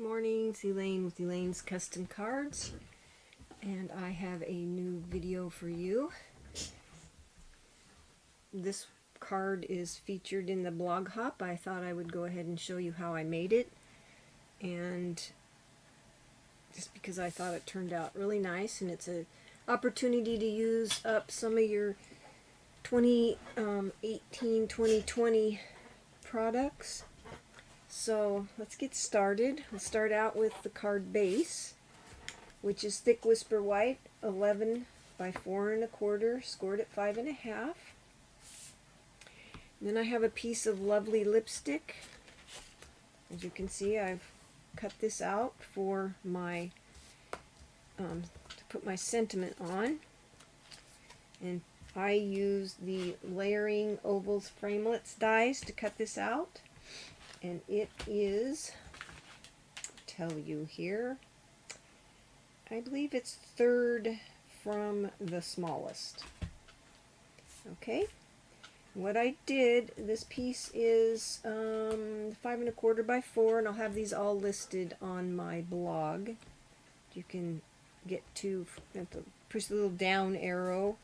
Morning, it's Elaine with Elaine's Custom Cards, and I have a new video for you. This card is featured in the blog hop. I thought I would go ahead and show you how I made it, and just because I thought it turned out really nice, and it's an opportunity to use up some of your 2018-2020 products. So let's get started. We'll start out with the card base, which is thick whisper white, 11 by 4 1/4, scored at 5 1/2. Then I have a piece of lovely lipstick. As you can see, I've cut this out for my to put my sentiment on, and I use the layering ovals framelits dies to cut this out. And it is, I'll tell you here, I believe it's third from the smallest. Okay, what I did, this piece is 5 1/4 by 4, and I'll have these all listed on my blog. You can get to, push the little down arrow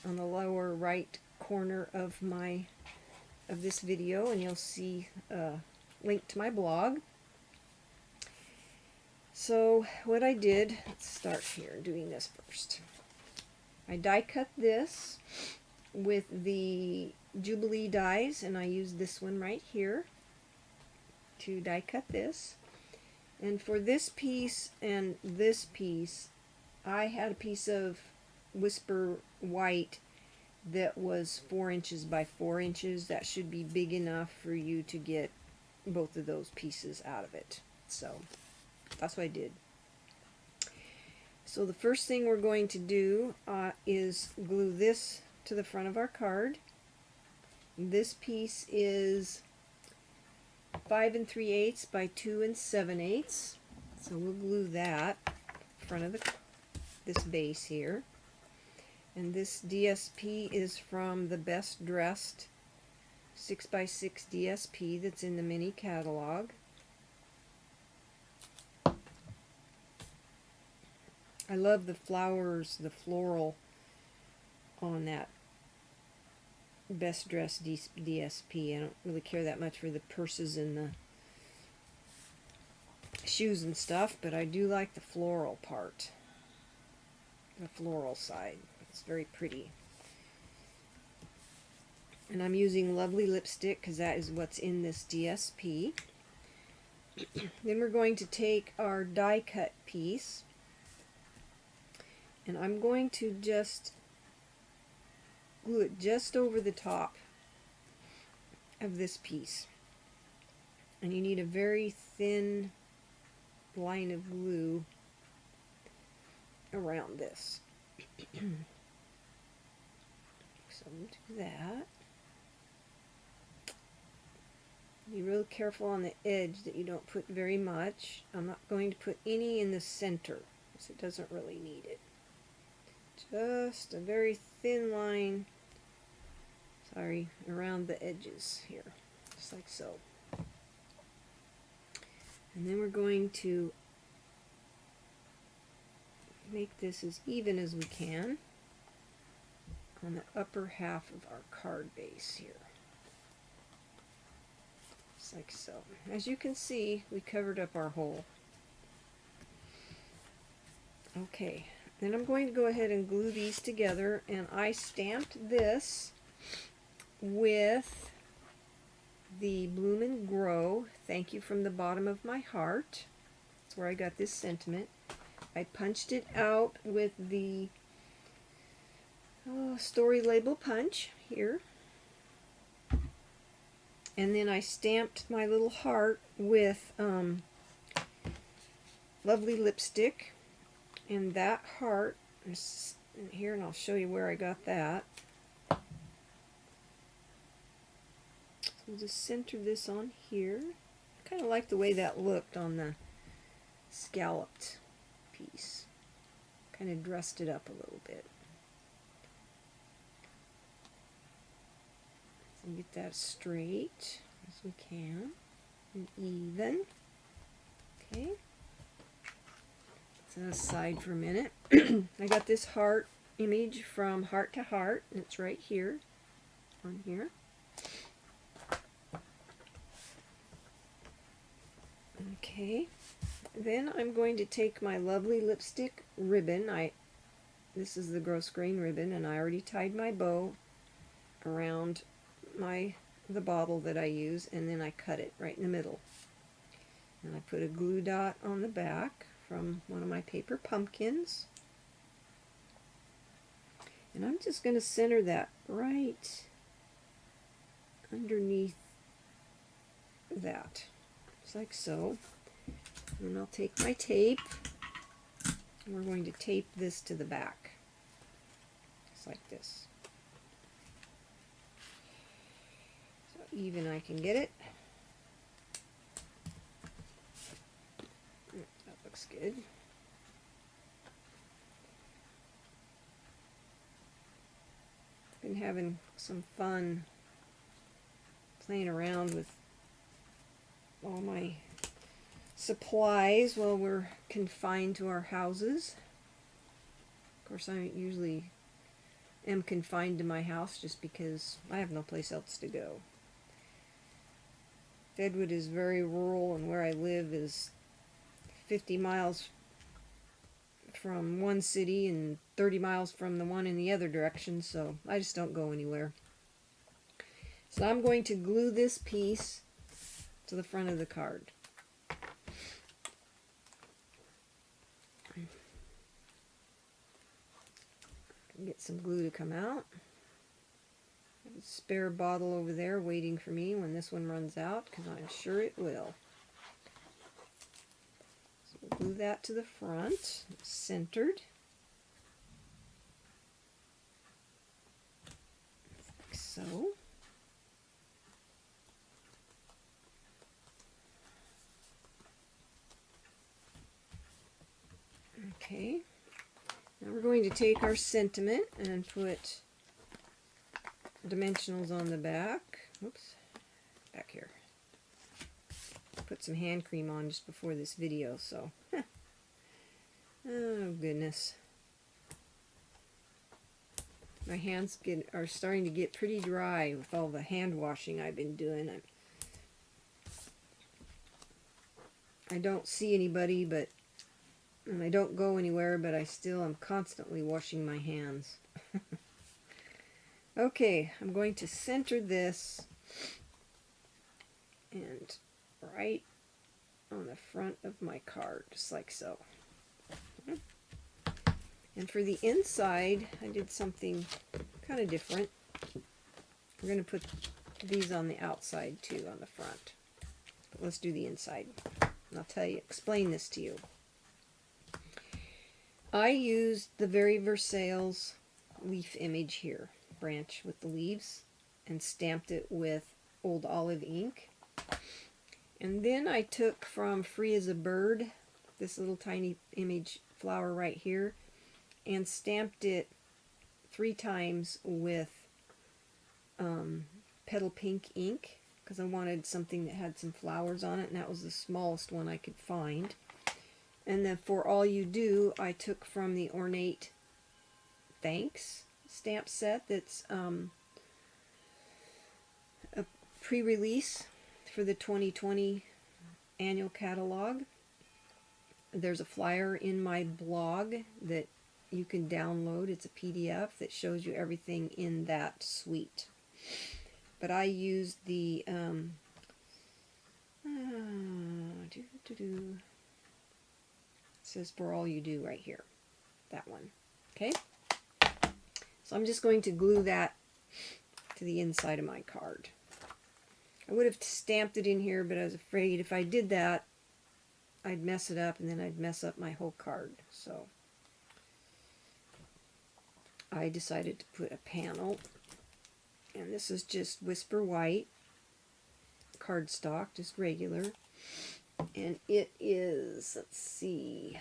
on the lower right corner of this video, and you'll see link to my blog. So what I did, let's start here doing this first. I die cut this with the Jubilee dies, and I used this one right here to die cut this. And for this piece and this piece, I had a piece of whisper white that was 4 inches by 4 inches. That should be big enough for you to get both of those pieces out of it. So that's what I did. So the first thing we're going to do is glue this to the front of our card. This piece is 5 3/8 by 2 7/8. So we'll glue that in front of this base here. And this DSP is from the Best Dressed 6x6 DSP that's in the mini catalog. I love the flowers, the floral on that Best Dressed DSP. I don't really care that much for the purses and the shoes and stuff, but I do like the floral part, the floral side. It's very pretty. And I'm using lovely lipstick because that is what's in this DSP. Then we're going to take our die cut piece, and I'm going to just glue it just over the top of this piece. And you need a very thin line of glue around this. So do that. Be real careful on the edge that you don't put very much. I'm not going to put any in the center because it doesn't really need it. Just a very thin line, around the edges here, just like so. And then we're going to make this as even as we can on the upper half of our card base here. Just like so. As you can see, we covered up our hole. Okay, then I'm going to go ahead and glue these together, and I stamped this with the Bloom and Grow Thank You from the Bottom of My Heart. That's where I got this sentiment. I punched it out with the story label punch here, and then I stamped my little heart with lovely lipstick, and that heart is here, and I'll show you where I got that. So just center this on here. I kind of like the way that looked on the scalloped piece. Kind of dressed it up a little bit. So get that straight as we can and even. Okay. Set it aside for a minute. I got this heart image from Heart to Heart, and it's right here, on here. Okay. Then I'm going to take my lovely lipstick ribbon. This is the gross grain ribbon, and I already tied my bow around the bottle that I use, and then I cut it right in the middle. And I put a glue dot on the back from one of my paper pumpkins. And I'm just going to center that right underneath that, just like so. And I'll take my tape, and we're going to tape this to the back, just like this. So even I can get it. That looks good. Been having some fun playing around with all my supplies while we're confined to our houses. Of course, I usually am confined to my house just because I have no place else to go. Deadwood is very rural, and where I live is 50 miles from one city and 30 miles from the one in the other direction, so I just don't go anywhere. So I'm going to glue this piece to the front of the card. Get some glue to come out. A spare bottle over there waiting for me when this one runs out, because I'm sure it will. So we'll glue that to the front, centered. Like so. Okay. Now we're going to take our sentiment and put dimensionals on the back. Oops, back here. Put some hand cream on just before this video, so. Oh goodness. My hands are starting to get pretty dry with all the hand washing I've been doing. I don't see anybody, and I don't go anywhere, but I still am constantly washing my hands. Okay, I'm going to center this and right on the front of my card, just like so. And for the inside, I did something kind of different. We're going to put these on the outside too, on the front. But let's do the inside. And I'll explain this to you. I used the Very Versailles leaf image here, branch with the leaves, and stamped it with old olive ink. And then I took from Free as a Bird, this little tiny image flower right here, and stamped it 3 times with petal pink ink, because I wanted something that had some flowers on it, and that was the smallest one I could find. And then For All You Do, I took from the Ornate Thanks stamp set that's a pre-release for the 2020 annual catalog. There's a flyer in my blog that you can download. It's a PDF that shows you everything in that suite. But I used the it says For All You Do right here, that one. Okay, so I'm just going to glue that to the inside of my card. I would have stamped it in here, but I was afraid if I did that I'd mess it up, and then I'd mess up my whole card. So I decided to put a panel, and this is just Whisper White cardstock, just regular, and it is, let's see,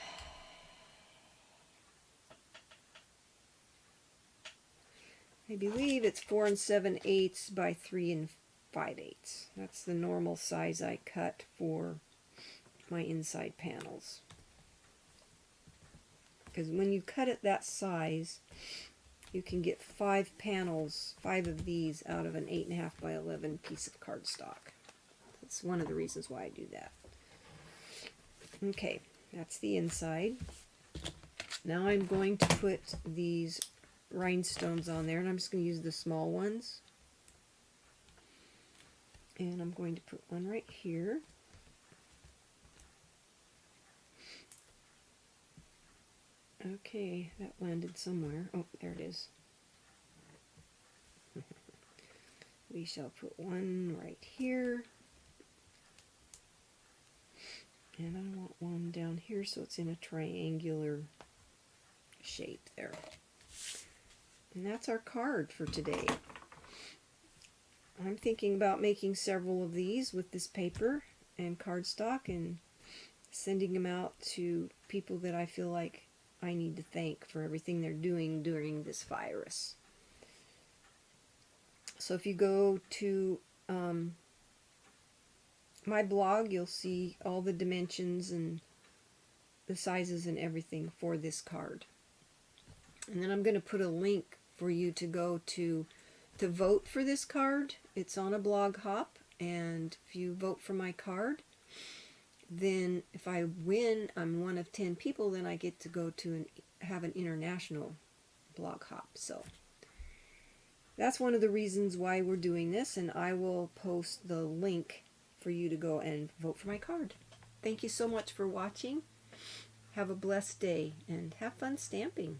I believe it's 4 7/8 by 3 5/8. That's the normal size I cut for my inside panels. Because when you cut it that size, you can get 5 panels, 5 of these, out of an 8.5 by 11 piece of cardstock. That's one of the reasons why I do that. Okay, that's the inside. Now I'm going to put these rhinestones on there, and I'm just going to use the small ones. And I'm going to put one right here. Okay, that landed somewhere. Oh, there it is. We shall put one right here. And I want one down here so it's in a triangular shape there. And that's our card for today. I'm thinking about making several of these with this paper and cardstock and sending them out to people that I feel like I need to thank for everything they're doing during this virus. So if you go to my blog, you'll see all the dimensions and the sizes and everything for this card. And then I'm going to put a link for you to go to vote for this card. It's on a blog hop, and if you vote for my card, then if I win, I'm one of 10 people, then I get to go to have an international blog hop. So that's one of the reasons why we're doing this, and I will post the link for you to go and vote for my card. Thank you so much for watching. Have a blessed day, and have fun stamping.